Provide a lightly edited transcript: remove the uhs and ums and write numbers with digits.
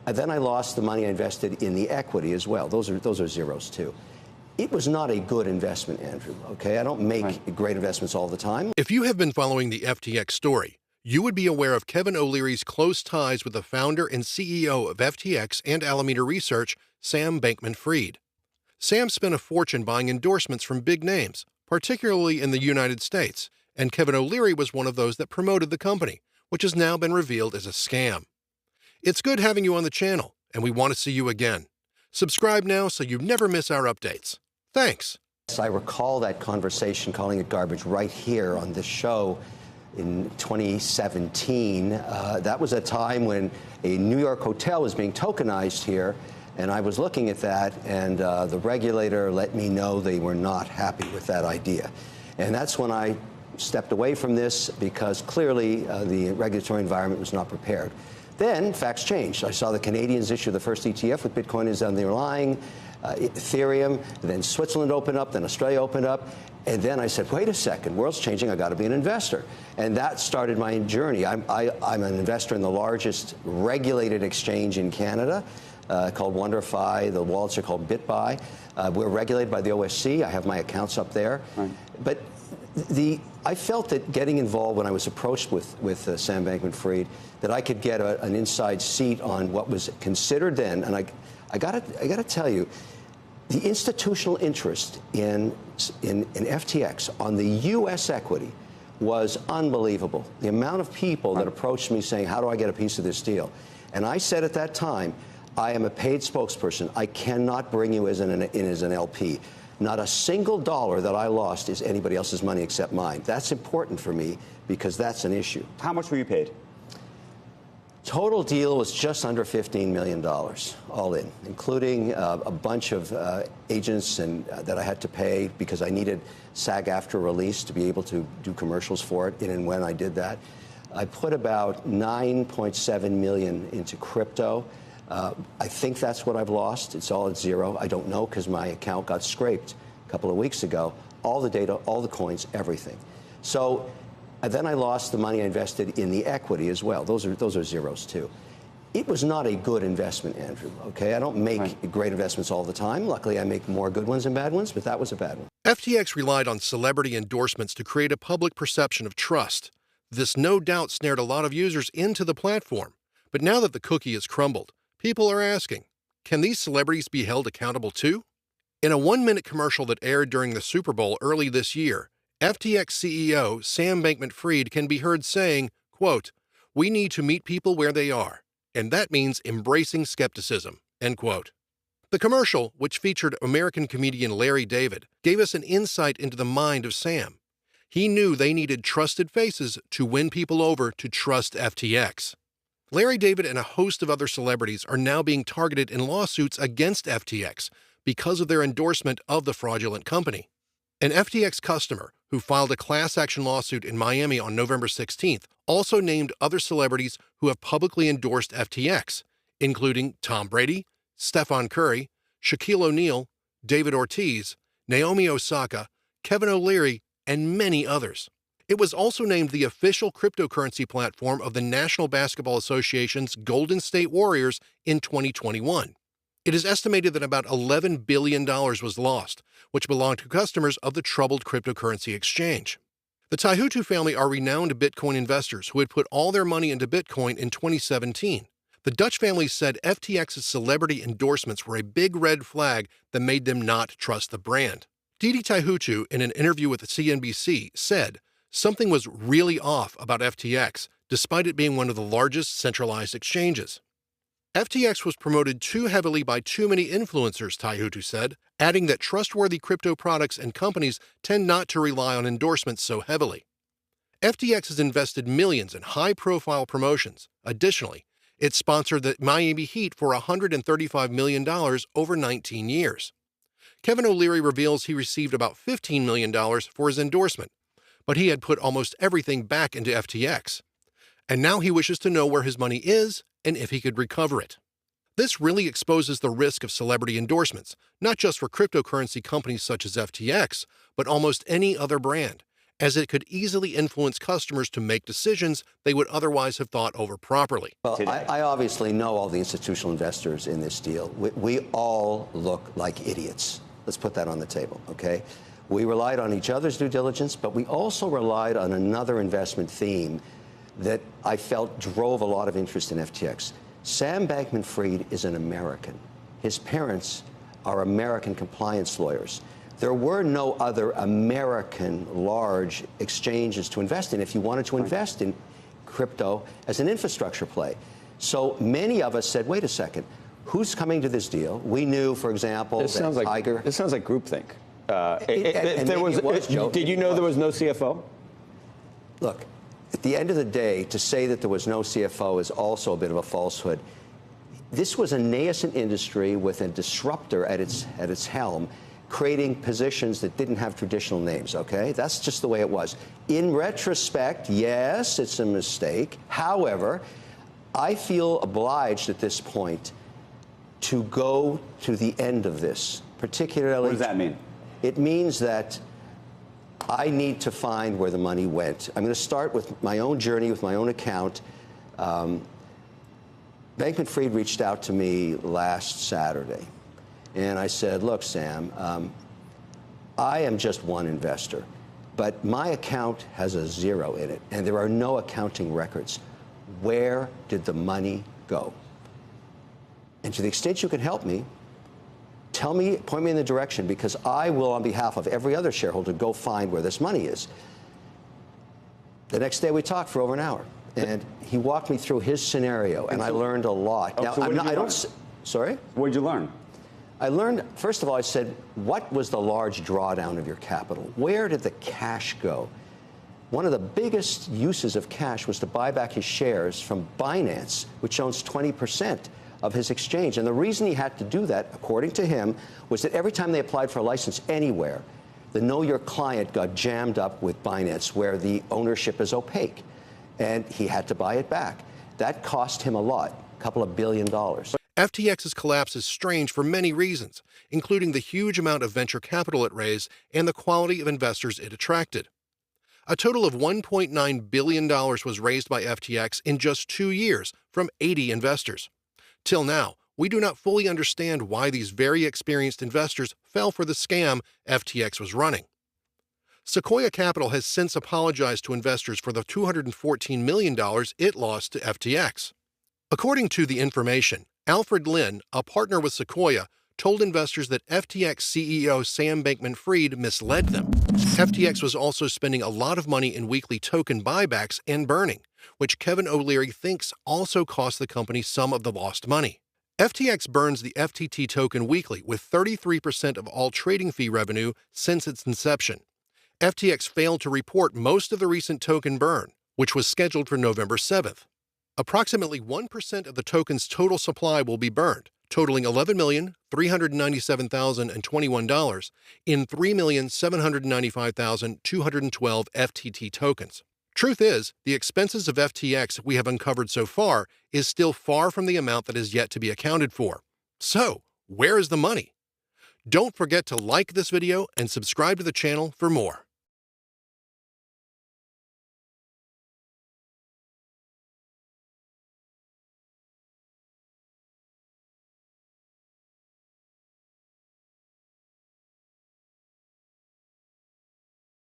And then I lost the money I invested in the equity as well. Those are zeros too. It was not a good investment, Andrew, okay? I don't make great investments all the time. If you have been following the FTX story, you would be aware of Kevin O'Leary's close ties with the founder and CEO of FTX and Alameda Research, Sam Bankman-Fried. Sam spent a fortune buying endorsements from big names, particularly in the United States, and Kevin O'Leary was one of those that promoted the company, which has now been revealed as a scam. It's good having you on the channel, and we want to see you again. Subscribe now so you never miss our updates. Thanks. I recall that conversation, calling it garbage, right here on this show in 2017. That was a time when a New York hotel was being tokenized here, and I was looking at that, and the regulator let me know they were not happy with that idea. And that's when I stepped away from this, because clearly the regulatory environment was not prepared. Then facts changed. I saw the Canadians issue the first ETF with Bitcoin as underlying, Ethereum, then Switzerland opened up, then Australia opened up, and then I said, wait a second, world's changing, I got to be an investor. And that started my journey. I'm an investor in the largest regulated exchange in Canada, called WonderFi. The wallets are called BitBuy. We're regulated by the OSC. I have my accounts up there. Right. But I felt that getting involved, when I was approached with Sam Bankman-Fried, that I could get an inside seat on what was considered then, and I got to tell you, the institutional interest in FTX on the U.S. equity was unbelievable. The amount of people that approached me saying, how do I get a piece of this deal? And I said at that time, I am a paid spokesperson. I cannot bring you in as an LP. Not a single dollar that I lost is anybody else's money except mine. That's important for me because that's an issue. How much were you paid? Total deal was just under $15 million, all in, including a bunch of agents that I had to pay because I needed SAG-AFTRA release to be able to do commercials for it, and when I did that. I put about $9.7 million into crypto. I think that's what I've lost. It's all at zero. I don't know because my account got scraped a couple of weeks ago. All the data, all the coins, everything. So then I lost the money I invested in the equity as well. Those are zeros too. It was not a good investment, Andrew, okay? I don't make great investments all the time. Luckily, I make more good ones than bad ones, but that was a bad one. FTX relied on celebrity endorsements to create a public perception of trust. This no doubt snared a lot of users into the platform. But now that the cookie has crumbled, people are asking, can these celebrities be held accountable too? In a 1-minute commercial that aired during the Super Bowl early this year, FTX CEO Sam Bankman-Fried can be heard saying, quote, "We need to meet people where they are, and that means embracing skepticism," end quote. The commercial, which featured American comedian Larry David, gave us an insight into the mind of Sam. He knew they needed trusted faces to win people over to trust FTX. Larry David and a host of other celebrities are now being targeted in lawsuits against FTX because of their endorsement of the fraudulent company. An FTX customer who filed a class action lawsuit in Miami on November 16th also named other celebrities who have publicly endorsed FTX, including Tom Brady, Stephen Curry, Shaquille O'Neal, David Ortiz, Naomi Osaka, Kevin O'Leary, and many others. It was also named the official cryptocurrency platform of the National Basketball Association's Golden State Warriors in 2021. It is estimated that about $11 billion was lost, which belonged to customers of the troubled cryptocurrency exchange. The Taihutu family are renowned Bitcoin investors who had put all their money into Bitcoin in 2017. The Dutch family said FTX's celebrity endorsements were a big red flag that made them not trust the brand. Didi Taihutu, in an interview with the CNBC, said something was really off about FTX, despite it being one of the largest centralized exchanges. FTX was promoted too heavily by too many influencers, Taihutu said, adding that trustworthy crypto products and companies tend not to rely on endorsements so heavily. FTX has invested millions in high-profile promotions. Additionally, it sponsored the Miami Heat for $135 million over 19 years. Kevin O'Leary reveals he received about $15 million for his endorsement, but he had put almost everything back into FTX. And now he wishes to know where his money is and if he could recover it. This really exposes the risk of celebrity endorsements, not just for cryptocurrency companies such as FTX, but almost any other brand, as it could easily influence customers to make decisions they would otherwise have thought over properly. Well, I obviously know all the institutional investors in this deal. We all look like idiots. Let's put that on the table, okay? We relied on each other's due diligence, but we also relied on another investment theme that I felt drove a lot of interest in FTX. Sam Bankman-Fried is an American. His parents are American compliance lawyers. There were no other American large exchanges to invest in if you wanted to invest in crypto as an infrastructure play. So many of us said, wait a second, who's coming to this deal? We knew, for example, This sounds like groupthink. Did you know there was no CFO? Look, at the end of the day, to say that there was no CFO is also a bit of a falsehood. This was a nascent industry with a disruptor at its helm, creating positions that didn't have traditional names, okay? That's just the way it was. In retrospect, yes, it's a mistake. However, I feel obliged at this point to go to the end of this, particularly... What does that mean? It means that I need to find where the money went. I'm going to start with my own journey, with my own account. Bankman-Fried reached out to me last Saturday, and I said, look, Sam, I am just one investor, but my account has a zero in it, and there are no accounting records. Where did the money go? And to the extent you can help me, tell me, point me in the direction, because I will, on behalf of every other shareholder, go find where this money is. The next day we talked for over an hour, and he walked me through his scenario, and I learned a lot. Now, sorry? What did you learn? I learned, first of all, I said, what was the large drawdown of your capital? Where did the cash go? One of the biggest uses of cash was to buy back his shares from Binance, which owns 20% of his exchange. And the reason he had to do that, according to him, was that every time they applied for a license anywhere, the Know Your Client got jammed up with Binance, where the ownership is opaque. And he had to buy it back. That cost him a lot, a couple of $1 billion. FTX's collapse is strange for many reasons, including the huge amount of venture capital it raised and the quality of investors it attracted. A total of $1.9 billion was raised by FTX in just 2 years from 80 investors. Till now, we do not fully understand why these very experienced investors fell for the scam FTX was running. Sequoia Capital has since apologized to investors for the $214 million it lost to FTX. According to The Information, Alfred Lin, a partner with Sequoia, told investors that FTX CEO Sam Bankman-Fried misled them. FTX was also spending a lot of money in weekly token buybacks and burning, which Kevin O'Leary thinks also cost the company some of the lost money. FTX burns the FTT token weekly, with 33% of all trading fee revenue since its inception. FTX failed to report most of the recent token burn, which was scheduled for November 7th. Approximately 1% of the token's total supply will be burned, totaling $11,397,021 in 3,795,212 FTT tokens. Truth is, the expenses of FTX we have uncovered so far is still far from the amount that is yet to be accounted for. So, where is the money? Don't forget to like this video and subscribe to the channel for more.